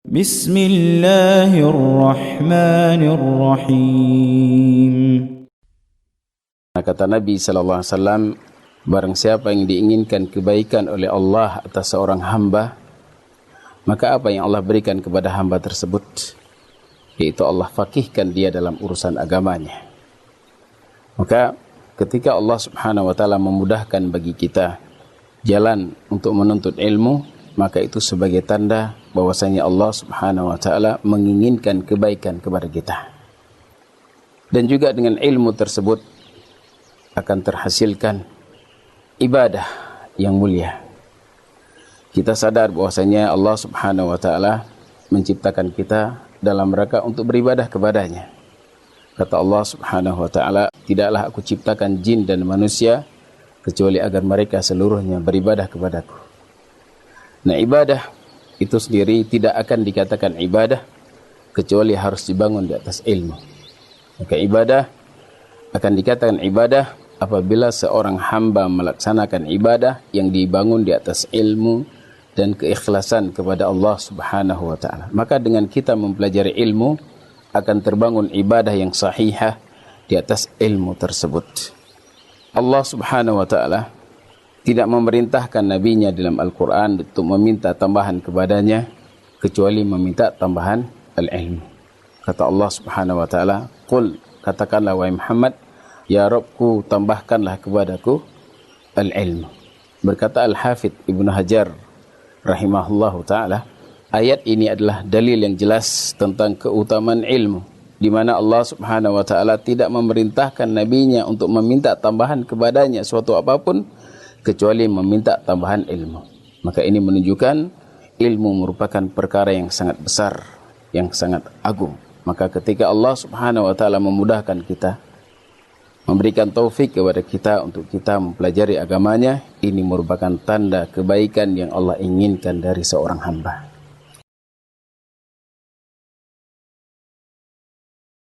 Bismillahirrahmanirrahim. Kata Nabi SAW, barang siapa yang diinginkan kebaikan oleh Allah atas seorang hamba, maka apa yang Allah berikan kepada hamba tersebut? Yaitu Allah fakihkan dia dalam urusan agamanya. Maka ketika Allah Subhanahu wa ta'ala memudahkan bagi kita jalan untuk menuntut ilmu, maka itu sebagai tanda bahwasanya Allah Subhanahu wa ta'ala menginginkan kebaikan kepada kita. Dan juga dengan ilmu tersebut akan terhasilkan ibadah yang mulia. Kita sadar bahwasanya Allah Subhanahu wa ta'ala menciptakan kita dalam rangka untuk beribadah kepadanya. Kata Allah Subhanahu wa ta'ala, tidaklah aku ciptakan jin dan manusia kecuali agar mereka seluruhnya beribadah kepadaku. Nah, ibadah itu sendiri tidak akan dikatakan ibadah kecuali harus dibangun di atas ilmu. Maka ibadah akan dikatakan ibadah apabila seorang hamba melaksanakan ibadah yang dibangun di atas ilmu dan keikhlasan kepada Allah Subhanahu wa ta'ala. Maka dengan kita mempelajari ilmu akan terbangun ibadah yang sahihah di atas ilmu tersebut. Allah Subhanahu wa ta'ala tidak memerintahkan nabinya dalam Al-Quran untuk meminta tambahan kepadanya kecuali meminta tambahan al-ilmu. Kata Allah Subhanahu wa ta'ala, "Qul," katakanlah wahai Muhammad, "Ya Rabbku, tambahkanlah kepadaku al-ilmu." Berkata Al-Hafidh Ibnu Hajar rahimahullahu ta'ala, ayat ini adalah dalil yang jelas tentang keutamaan ilmu, di mana Allah Subhanahu wa ta'ala tidak memerintahkan nabinya untuk meminta tambahan kepadanya suatu apapun kecuali meminta tambahan ilmu. Maka ini menunjukkan ilmu merupakan perkara yang sangat besar, yang sangat agung. Maka ketika Allah Subhanahu wa ta'ala memudahkan kita, memberikan taufik kepada kita untuk kita mempelajari agamanya, ini merupakan tanda kebaikan yang Allah inginkan dari seorang hamba.